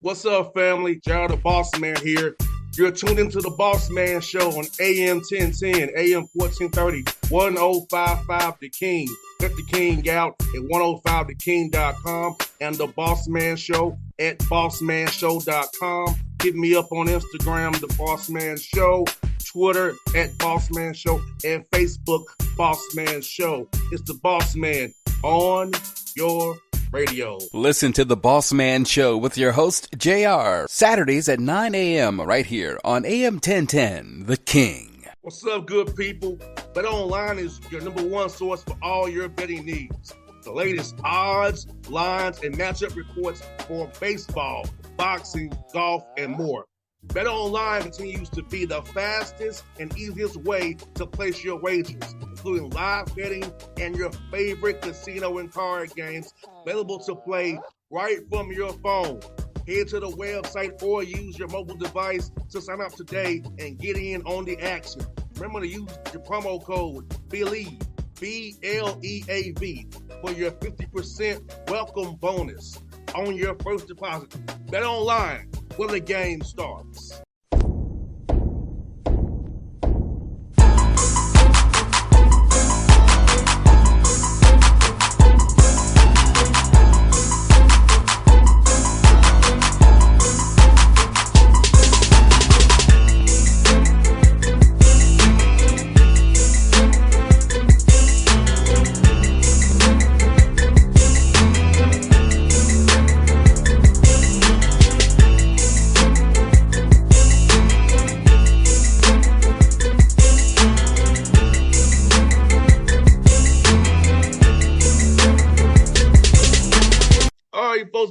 What's up, family? Gerald the Bossman here. You're tuned into the Bossman Show on AM 1010, AM 1430, 1055 The King. Let the King out at 105theking.com and the Bossman Show at bossmanshow.com. Hit me up on Instagram, The Bossman Show, Twitter at Bossman Show, and Facebook, Bossman Show. It's the Bossman on your radio. Listen to the Bossman Show with your host, JR, Saturdays at 9 a.m. right here on AM 1010, The King. What's up, good people? BetOnline is your number one source for all your betting needs. The latest odds, lines, and matchup reports for baseball, boxing, golf, and more. BetOnline continues to be the fastest and easiest way to place your wagers, including live betting and your favorite casino and card games available to play right from your phone. Head to the website or use your mobile device to sign up today and get in on the action. Remember to use your promo code BELIEVE, BLEAV, for your 50% welcome bonus on your first deposit. BetOnline, where the game starts.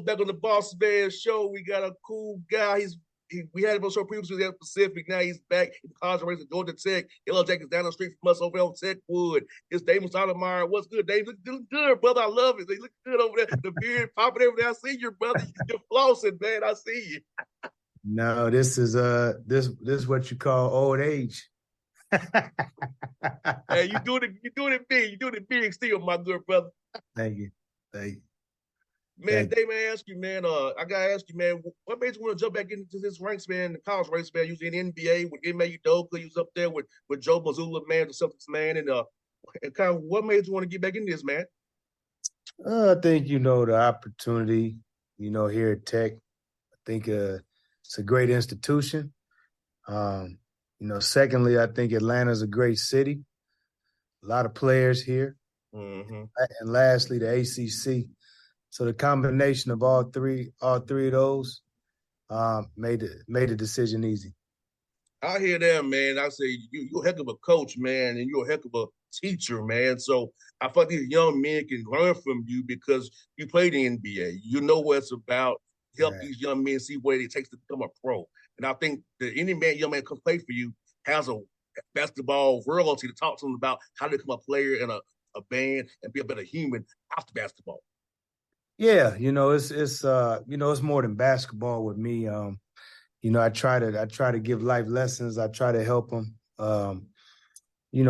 Back on the Bossman Show, we got a cool guy. We had him on the show previously at Pacific. Now he's back in college race at Georgia Tech. Yellow Jackets down the street from us over there on Techwood. It's Damon Stoudamire. What's good, Dave? Look good, brother. I love it. They look good over there. The beard popping over there. I see you, brother. You're flossing, man. I see you. No, this is what you call old age. Hey, you doing it big. You doing it big still, my good brother. Thank you. Man, Damon, I gotta ask you, man, what made you want to jump back into this ranks, man, the college race, man? You was in the NBA with Ime Udoka, you was up there with Joe Mazzulla, man, the Celtics, man, and kind of what made you want to get back in this, man? I think, the opportunity, here at Tech. I think it's a great institution. Secondly, I think Atlanta's a great city. A lot of players here. Mm-hmm. And lastly, the ACC. So the combination of all three of those made the decision easy. I hear that, man. I say you're a heck of a coach, man, and you're a heck of a teacher, man. So I thought these young men can learn from you because you played in the NBA. You know what it's about. Help these young men see what it takes to become a pro. And I think that any young man can play for you has a basketball royalty to talk to them about how to become a player in a band and be a better human after basketball. Yeah, it's more than basketball with me. I try to give life lessons. I try to help them,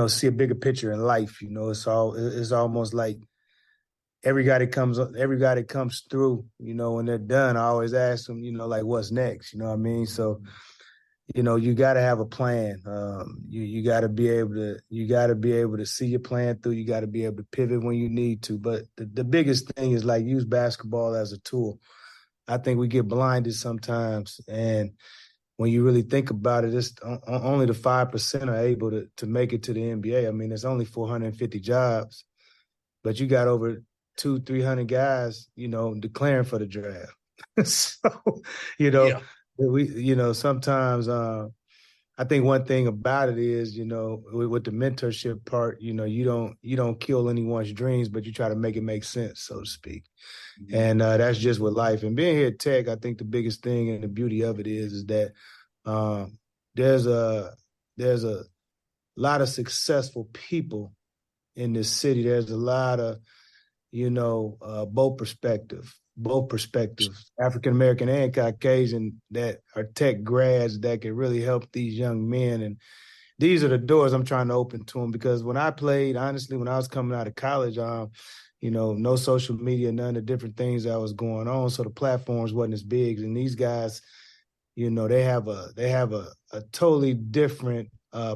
see a bigger picture in life. It's almost like every guy that comes through, when they're done, I always ask them, like what's next? You know what I mean? So, you got to have a plan. You got to be able to see your plan through. You got to be able to pivot when you need to. But the biggest thing is like use basketball as a tool. I think we get blinded sometimes, and when you really think about it, it's only the 5% are able to make it to the NBA. I mean, there's only 450 jobs, but you got over 200-300 guys, declaring for the draft. So, Yeah. Sometimes I think one thing about it is, with the mentorship part, you don't kill anyone's dreams, but you try to make it make sense, so to speak. Mm-hmm. And that's just with life. And being here at Tech, I think the biggest thing and the beauty of it is that there's a lot of successful people in this city. There's a lot of, both perspectives, African-American and Caucasian, that are Tech grads that can really help these young men. And these are the doors I'm trying to open to them, because when I played, honestly, when I was coming out of college, no social media, none of the different things that was going on. So the platforms wasn't as big. And these guys, they have a totally different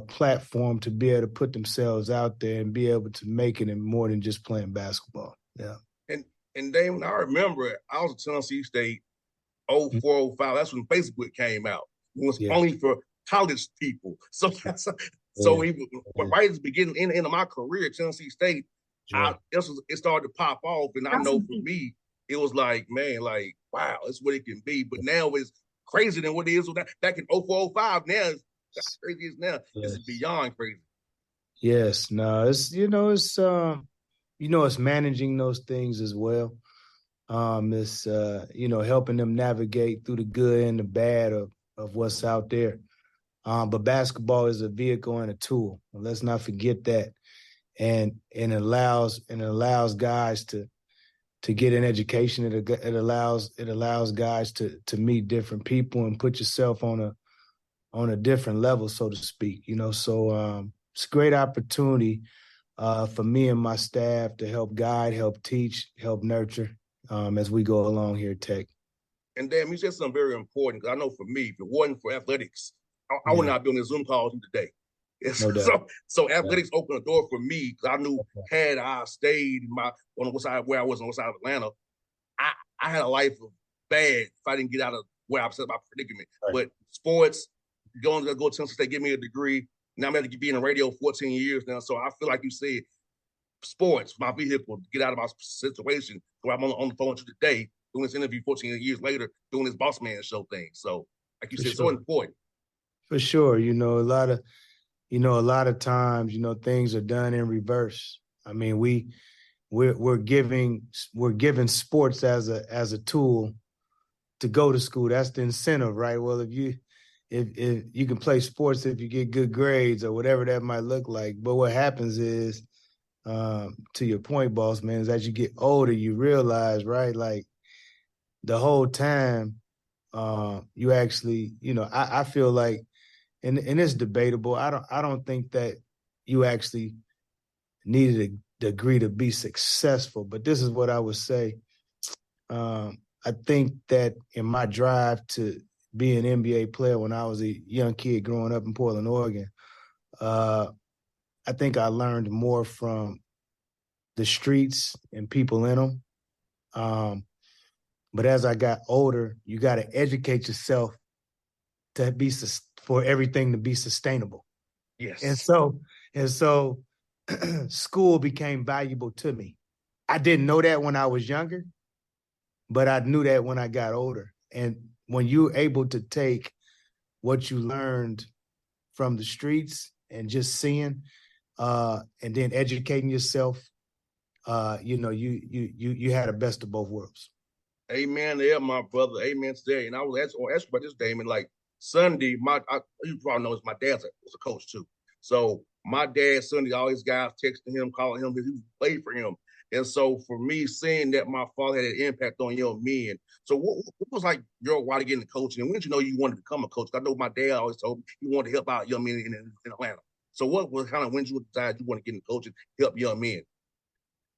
platform to be able to put themselves out there and be able to make it in more than just playing basketball. Yeah. And Damon, I remember I was at Tennessee State 04, 05. That's when Facebook came out. It was only for college people. So right at the beginning end of my career at Tennessee State, it started to pop off. And I know for me, it was like, man, like, wow, that's what it can be. But now it's crazier than what it is back in 04, 05. Now it's crazy as now. This is beyond crazy. Yes, no, it's managing those things as well. It's helping them navigate through the good and the bad of what's out there. But basketball is a vehicle and a tool. Let's not forget that. And it allows guys to get an education. It allows guys to meet different people and put yourself on a different level, so to speak. So it's a great opportunity for me and my staff to help guide, help teach, help nurture as we go along here at Tech. And damn, you said something very important, because I know for me, if it wasn't for athletics, I would not be on this Zoom call today. No doubt. So athletics opened a door for me, because I knew had I stayed on the side where I was on the side of Atlanta, I had a life of bad if I didn't get out of where I was at my predicament. Right. But sports, going to go to Tennessee State, give me a degree. Now I'm going to be in the radio 14 years now. So I feel like you said, sports, my vehicle to get out of my situation. So I'm on the phone with you today, doing this interview 14 years later, doing this Bossman show thing. So, like you said, so important. For sure. A lot of times, things are done in reverse. I mean, we're giving sports as a tool to go to school. That's the incentive, right? Well, if you can play sports if you get good grades or whatever that might look like. But what happens is, to your point, boss man, is as you get older, you realize, right, like the whole time, you actually, I feel like, and it's debatable. I don't think that you actually needed a degree to be successful, but this is what I would say. I think that in my drive to be an NBA player when I was a young kid growing up in Portland, Oregon, I think I learned more from the streets and people in them. But as I got older, you got to educate yourself for everything to be sustainable. Yes. And so school became valuable to me. I didn't know that when I was younger, but I knew that when I got older. And when you're able to take what you learned from the streets and just seeing, and then educating yourself, you had the best of both worlds. Amen there, my brother. Amen today. And I was asked about this, Damon. Like Sunday, you probably know my dad was a coach too. So my dad Sunday, all these guys texting him, calling him, he played for him. And so for me, seeing that my father had an impact on young men. So what was like your why to get into coaching? And when did you know you wanted to become a coach? I know my dad always told me he wanted to help out young men in Atlanta. So what was kind of when you decided you want to get into coaching, help young men?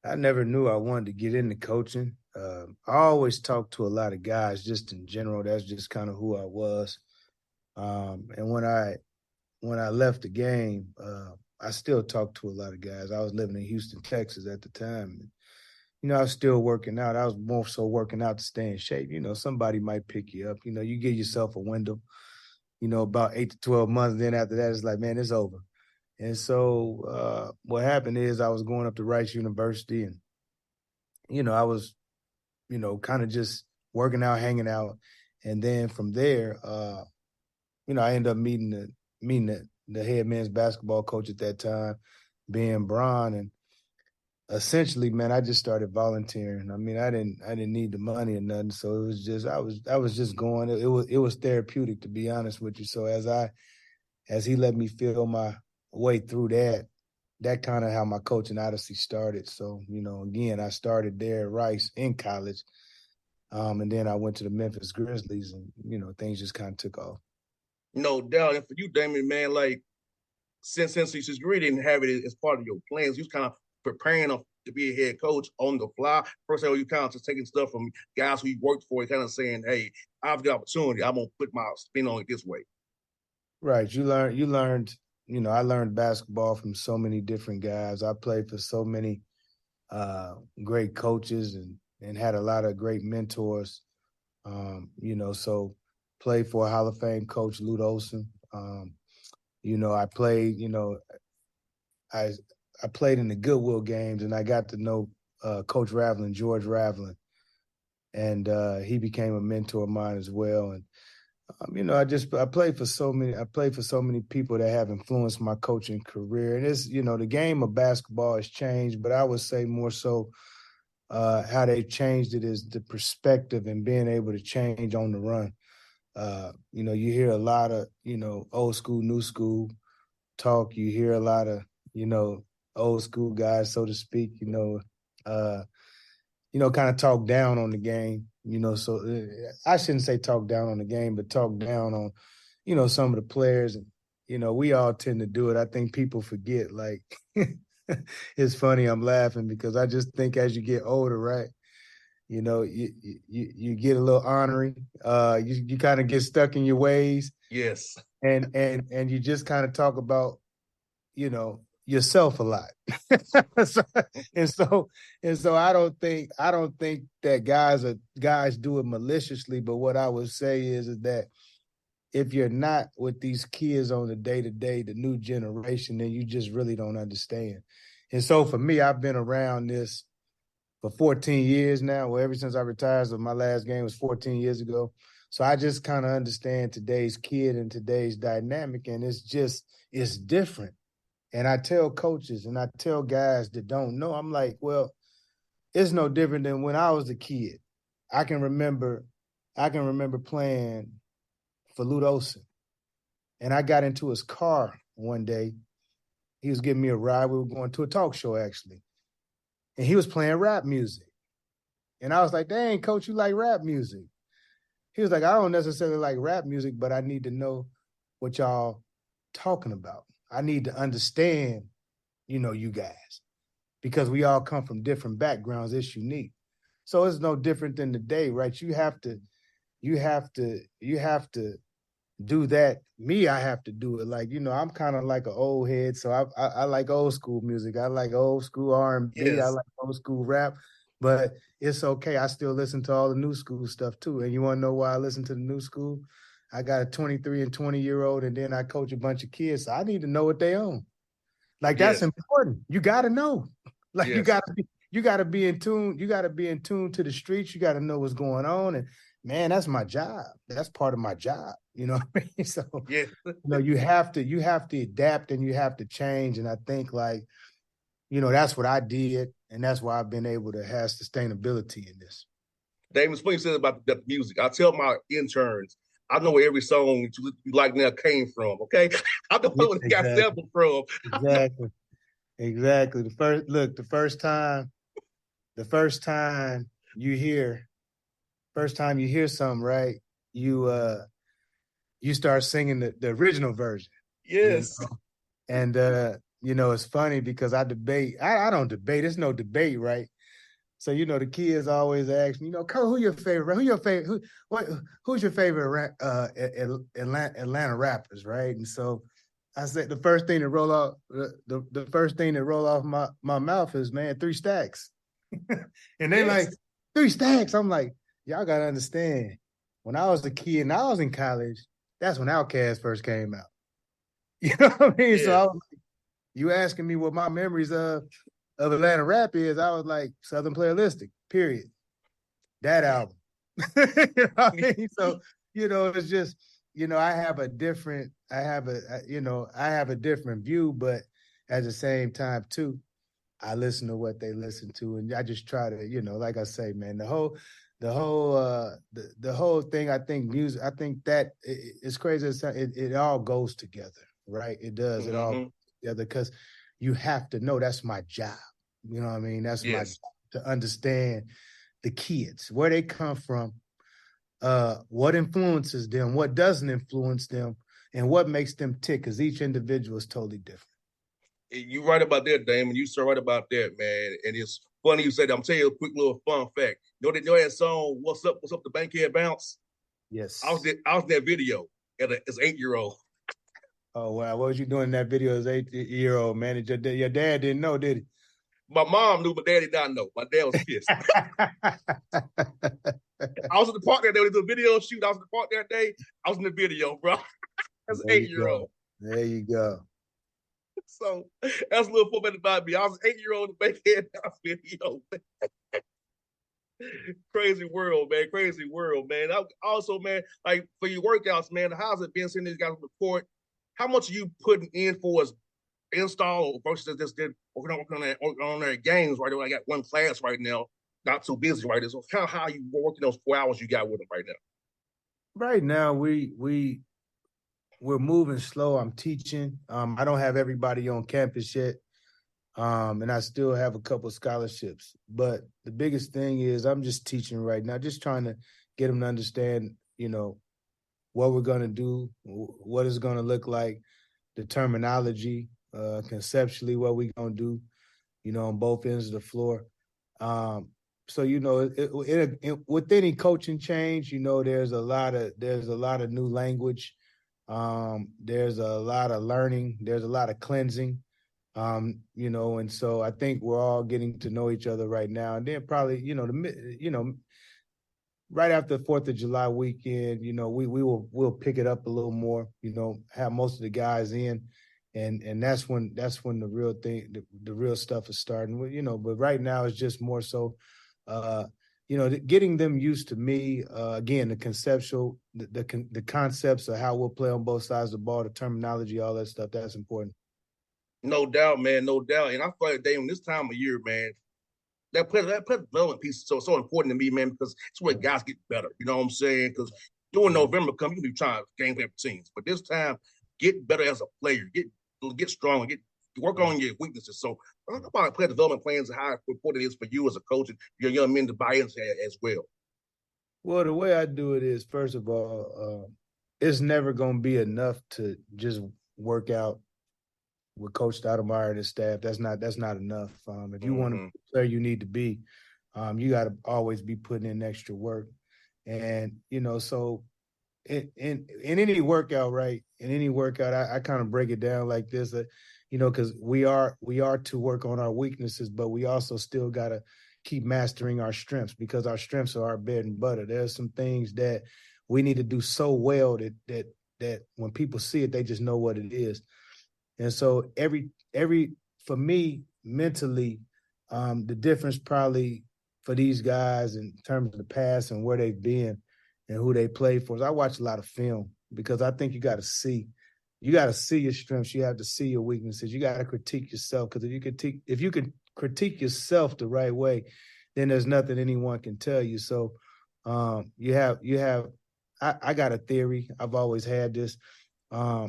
I never knew I wanted to get into coaching. I always talked to a lot of guys just in general. That's just kind of who I was. And when I left the game, I still talked to a lot of guys. I was living in Houston, Texas at the time. And, I was still working out. I was more so working out to stay in shape. Somebody might pick you up. You give yourself a window, about 8 to 12 months. Then after that, it's like, man, it's over. And so what happened is I was going up to Rice University and, I was, kind of just working out, hanging out. And then from there, I ended up meeting the head men's basketball coach at that time, being Bron. And essentially, man, I just started volunteering. I mean, I didn't need the money or nothing. So it was just, I was just going, it was therapeutic, to be honest with you. So as he let me feel my way through that kind of how my coaching odyssey started. So, again, I started there at Rice in college. And then I went to the Memphis Grizzlies and, things just kind of took off. No doubt. And for you, Damon, man, like since you really didn't have it as part of your plans, you was kind of preparing to be a head coach on the fly? First of all, you kind of just taking stuff from guys who you worked for and kind of saying, hey, I've got opportunity. I'm going to put my spin on it this way. Right. You learned, I learned basketball from so many different guys. I played for so many great coaches and had a lot of great mentors. So played for a Hall of Fame coach, Lute Olson. I played, I played in the Goodwill games, and I got to know Coach Ravlin, George Ravlin, and he became a mentor of mine as well. And I played for so many people that have influenced my coaching career. And it's, the game of basketball has changed, but I would say more so how they changed it is the perspective and being able to change on the run. You hear a lot of, old school, new school talk. You hear a lot of, old school guys, so to speak, kind of talk down on the game, so I shouldn't say talk down on the game, but talk down on, some of the players. And, we all tend to do it. I think people forget, like, it's funny, I'm laughing because I just think as you get older, right, you get a little ornery. You kind of get stuck in your ways. Yes. And you just kind of talk about, yourself a lot. so I don't think that guys do it maliciously, but what I would say is that if you're not with these kids on the day-to-day, the new generation, then you just really don't understand. And so for me, I've been around this for 14 years now. Well, ever since I retired, so my last game was 14 years ago. So I just kind of understand today's kid and today's dynamic, and it's different. And I tell coaches and I tell guys that don't know, I'm like, well, it's no different than when I was a kid. I can remember playing for Lute Olson. And I got into his car one day. He was giving me a ride. We were going to a talk show, actually. And he was playing rap music. And I was like, dang, coach, you like rap music? He was like, I don't necessarily like rap music, but I need to know what y'all talking about. I need to understand, you guys, because we all come from different backgrounds. It's unique. So it's no different than today, right? You have to do that. Me, I have to do it. Like, I'm kind of like an old head. So I like old school music. I like old school R&B. Yes. I like old school rap, but it's okay. I still listen to all the new school stuff too. And you want to know why I listen to the new school? I got a 23 and 20-year-old, and then I coach a bunch of kids. So I need to know what they own. Like, that's important. You got to know. Like, you got to be in tune. You got to be in tune to the streets. You got to know what's going on. And man, that's my job. That's part of my job. You know what I mean? So, you have to adapt and you have to change. And I think that's what I did. And that's why I've been able to have sustainability in this. Damon, it's funny you said about the music. I tell my interns, I know where every song you like now came from, okay? I know where it got sampled from. Exactly. The first time you hear something, right? You start singing the original version. Yes. And it's funny because I debate. I don't debate. There's no debate, right? So, the kids always ask me, Cole, who's your favorite Atlanta rappers, right? And so I said the first thing that roll off my mouth is, man, 3 Stacks. And they like, 3 Stacks. I'm like, y'all gotta understand, when I was a kid and I was in college, that's when Outkast first came out. You know what I mean? Yeah. So I was like, you asking me what my memories of Atlanta rap is, I was like, Southern Playalistic, period. That album. You know what I mean? So, it's just, I have a different view, but at the same time too, I listen to what they listen to, and I just try to, like I say, man, the whole thing. I think music. I think that it's crazy. It all goes together, right? It does. It all goes together because you have to know that's my job. You know what I mean? That's my job, to understand the kids, where they come from, what influences them, what doesn't influence them, and what makes them tick, because each individual is totally different. You right about that, Damon. You so right about that, man. And it's funny you said that. I'm telling you a quick little fun fact. Know that song, What's Up, the Bankhead Bounce? Yes. I was in that video as an 8-year-old. Oh, wow. What was you doing in that video as 8-year-old, man? Your dad didn't know, did he? My mom knew, but dad did not know. My dad was pissed. I was in the park that day. We did a video shoot. I was in the park that day. I was in the video, bro. As an There you 8-year-old. go. There you go. So that's a little bit about me. I was an 8-year-old in the Bankhead Bounce video. Crazy world, man. Crazy world, man. Also, man, like for your workouts, man, how's it been seeing these guys report? How much are you putting in for us install versus just working on their games right now? I got one class right now, not too busy right now. So how you working those 4 hours you got with them right now? Right now, we're moving slow. I'm teaching. I don't have everybody on campus yet. And I still have a couple of scholarships. But the biggest thing is I'm just teaching right now, just trying to get them to understand, what we're going to do, what it's going to look like, the terminology, conceptually what we're going to do, on both ends of the floor. So, with any coaching change, there's a lot of new language. There's a lot of learning. There's a lot of cleansing. And so I think we're all getting to know each other right now. And then probably, right after the 4th of July weekend, we'll pick it up a little more, have most of the guys in. And that's when the real thing, the real stuff is starting. But right now it's just more so, getting them used to me. Again, the conceptual, the concepts of how we'll play on both sides of the ball, the terminology, all that stuff, that's important. No doubt, man, no doubt. And I feel like, Damon, this time of year, man, that player development piece is so important to me, man, because it's where guys get better. You know what I'm saying? Because during November come, you can be trying to game plan for teams. But this time, get better as a player, get stronger, work on your weaknesses. So talk about player development plans and how important it is for you as a coach and your young men to buy into as well. Well, the way I do it is, first of all, it's never going to be enough to just work out with Coach Stoudamire and his staff. That's not enough. If you want to be the player you need to be, you got to always be putting in extra work. And, so in any workout, right, in any workout, I kind of break it down like this, because we are to work on our weaknesses, but we also still got to keep mastering our strengths because our strengths are our bread and butter. There's some things that we need to do so well that when people see it, they just know what it is. And so for me, mentally, the difference probably for these guys in terms of the past and where they've been and who they play for is I watch a lot of film because I think you got to see your strengths. You have to see your weaknesses. You got to critique yourself because if you can critique yourself the right way, then there's nothing anyone can tell you. So I got a theory. I've always had this. 3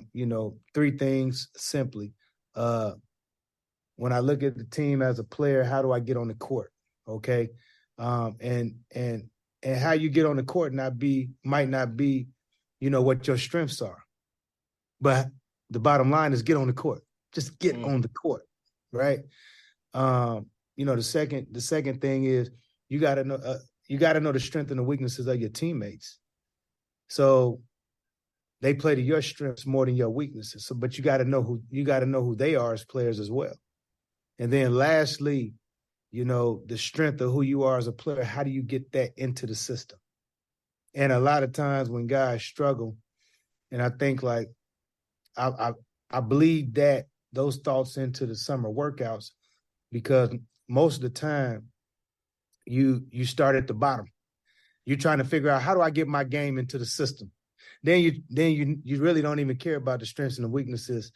things simply. When I look at the team as a player, how do I get on the court? Okay. And how you get on the court might not be, what your strengths are. But the bottom line is get on the court. Just get on the court. Right. The second thing is you gotta know the strength and the weaknesses of your teammates. So they play to your strengths more than your weaknesses. So, but you got to know who they are as players as well. And then lastly, the strength of who you are as a player, how do you get that into the system? And a lot of times when guys struggle, and I think like I bleed those thoughts into the summer workouts because most of the time you start at the bottom. You're trying to figure out how do I get my game into the system? Then you really don't even care about the strengths and the weaknesses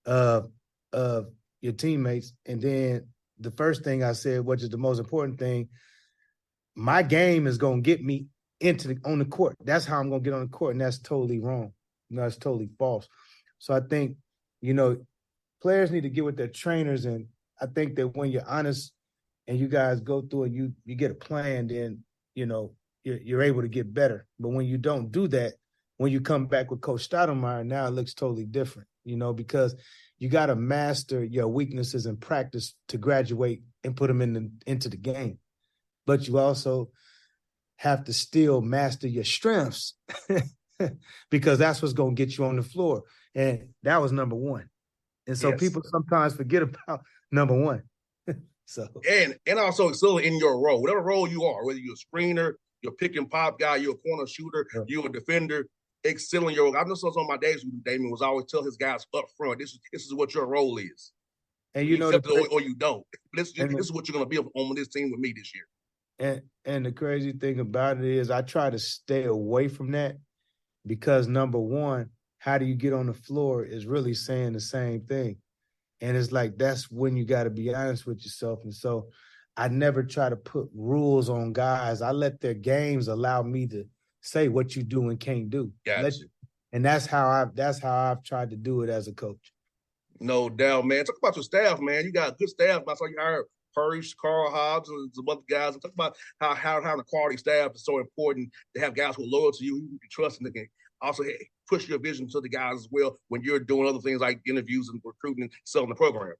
of your teammates. And then the first thing I said, which is the most important thing, my game is going to get me on the court. That's how I'm going to get on the court, and that's totally wrong. That's totally false. So I think, players need to get with their trainers, and I think that when you're honest and you guys go through and you get a plan, then, you're able to get better. But when you don't do that, when you come back with Coach Stoudamire, now it looks totally different. because you got to master your weaknesses in practice to graduate and put them into the game. But you also have to still master your strengths because that's what's going to get you on the floor. And that was number one. And so people sometimes forget about number one. So and also excel in your role, whatever role you are, whether you're a screener, you're a pick and pop guy, you're a corner shooter, you're a defender, excel in your role. I know some of my days with Damon was always tell his guys up front, this is what your role is. And you accept it or you don't. This is what you're going to be on this team with me this year. And the crazy thing about it is I try to stay away from that because, number one, how do you get on the floor is really saying the same thing. And it's like that's when you got to be honest with yourself. And so I never try to put rules on guys. I let their games allow me to say what you do and can't do. Gotcha. And that's how I've tried to do it as a coach. No doubt, man. Talk about your staff, man. You got good staff. I saw you hired Purge, Carl Hobbs, and some other guys. Talk about how having a quality staff is so important to have guys who are loyal to you, who you can trust, and they can also push your vision to the guys as well when you're doing other things like interviews and recruiting and selling the program.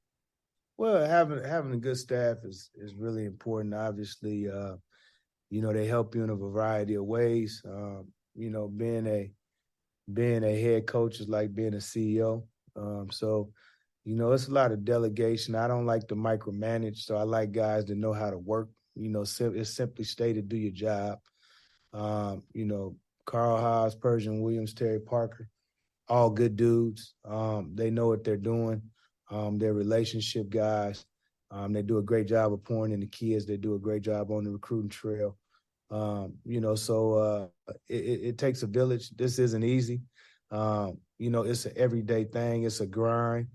Well, having a good staff is really important. Obviously, they help you in a variety of ways. Being a head coach is like being a CEO. So it's a lot of delegation. I don't like to micromanage, so I like guys that know how to work. It's simply stated, do your job. Carl Haas, Persian Williams, Terry Parker, all good dudes. They know what they're doing. They're relationship guys. They do a great job of pouring in the kids. They do a great job on the recruiting trail. It takes a village. This isn't easy. It's an everyday thing. It's a grind.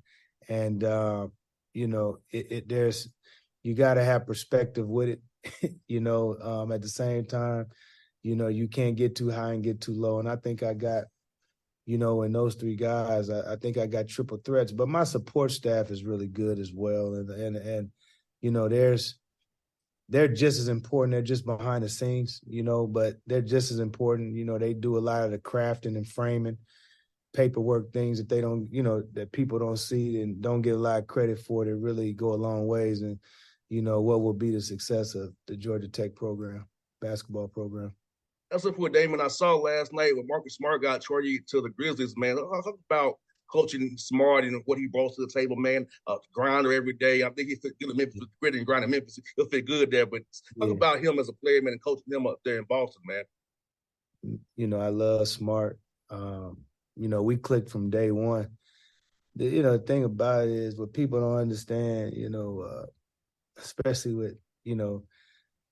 And, you got to have perspective with it, at the same time, you can't get too high and get too low. And I think I got, in those three guys, I think I got triple threats, but my support staff is really good as well. And they're just as important. They're just behind the scenes, but they're just as important. They do a lot of the crafting and framing, paperwork, things that they don't, that people don't see and don't get a lot of credit for that really go a long ways. And, what will be the success of the Georgia Tech program, basketball program. That's it for Damon. I saw last night when Marcus Smart got traded to the Grizzlies, man. Talk about coaching Smart and what he brought to the table, man. Grinder every day. I think he fit good in Memphis, gritty and grind in Memphis. He'll fit good there. But talk about him as a player, man, and coaching him up there in Boston, man. I love Smart. We clicked from day one. The thing about it is what people don't understand, especially with,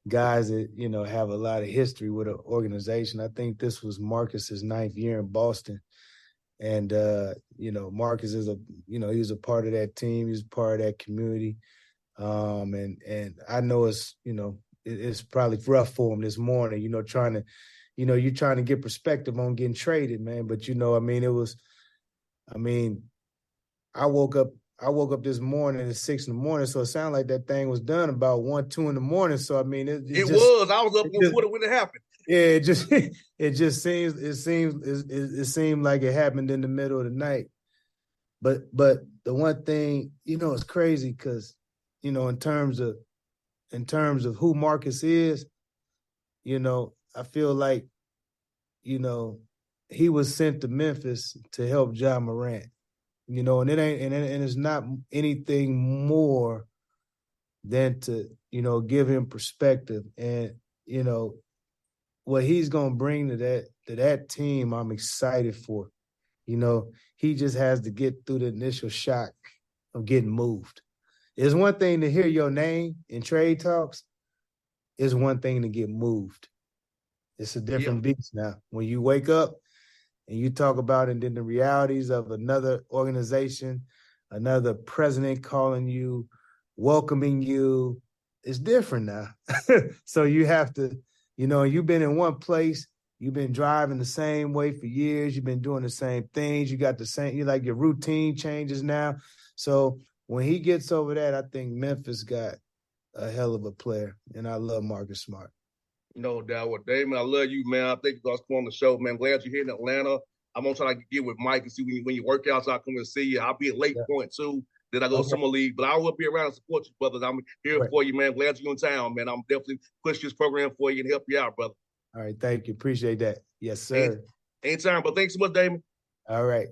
guys that, have a lot of history with an organization. I think this was Marcus's 9th year in Boston. And, Marcus is he was a part of that team. He's a part of that community. And I know it's probably rough for him this morning, you're trying to get perspective on getting traded, man. But, I woke up this morning at 6 a.m, so it sounded like that thing was done about 1, 2 a.m. So, it was. I was up when it happened. Yeah, it seemed like it happened in the middle of the night. But the one thing, it's crazy because, in terms of who Marcus is, I feel like, he was sent to Memphis to help Ja Morant, and it ain't, and it's not anything more than to, give him perspective and, what he's going to bring to that team. I'm excited for, he just has to get through the initial shock of getting moved. It's one thing to hear your name in trade talks. It's one thing to get moved. It's a different beast now. When you wake up and you talk about it, and then the realities of another organization, another president calling you, welcoming you, it's different now. So you have to, you've been in one place, you've been driving the same way for years, you've been doing the same things, you got the same, your routine changes now. So when he gets over that, I think Memphis got a hell of a player, and I love Marcus Smart. No doubt. Well, Damon, I love you, man. I think you guys come on the show, man. Glad you're here in Atlanta. I'm gonna try to get with Mike and see when you work out, so I come and see you. I'll be at Lake Point too. Then I go to Summer League, but I will be around and support you, brother. I'm here for you, man. Glad you're in town, man. I'm definitely push this program for you and help you out, brother. All right, thank you. Appreciate that. Yes, sir. Anytime, but thanks so much, Damon. All right.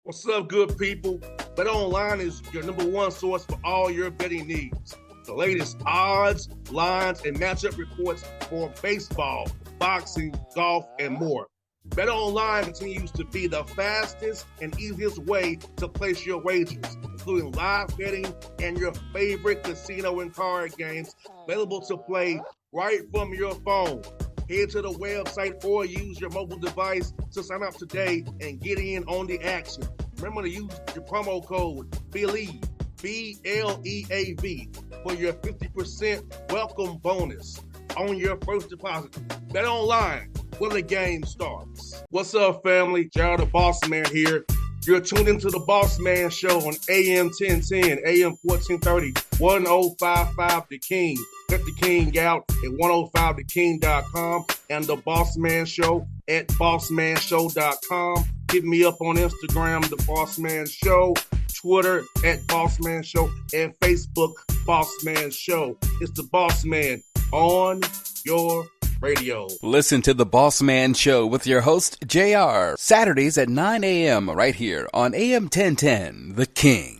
What's up, good people? Bet Online is your #1 source for all your betting needs. The latest odds, lines, and matchup reports for baseball, boxing, golf, and more. Bet Online continues to be the fastest and easiest way to place your wagers, including live betting and your favorite casino and card games available to play right from your phone. Head to the website or use your mobile device to sign up today and get in on the action. Remember to use your promo code BELIEVE, BLEAV, for your 50% welcome bonus on your first deposit. Bet Online, where the game starts. What's up, family? Jared the Bossman here. You're tuned into the Bossman Show on AM 1010, AM 1430, 1055 The King. Check The King out at 105theking.com and the Bossman Show at bossmanshow.com. Hit me up on Instagram, The Bossman Show, Twitter at Bossman Show, and Facebook, Bossman Show. It's the Bossman on your radio. Listen to The Bossman Show with your host, JR, Saturdays at 9 a.m. right here on AM 1010, The King.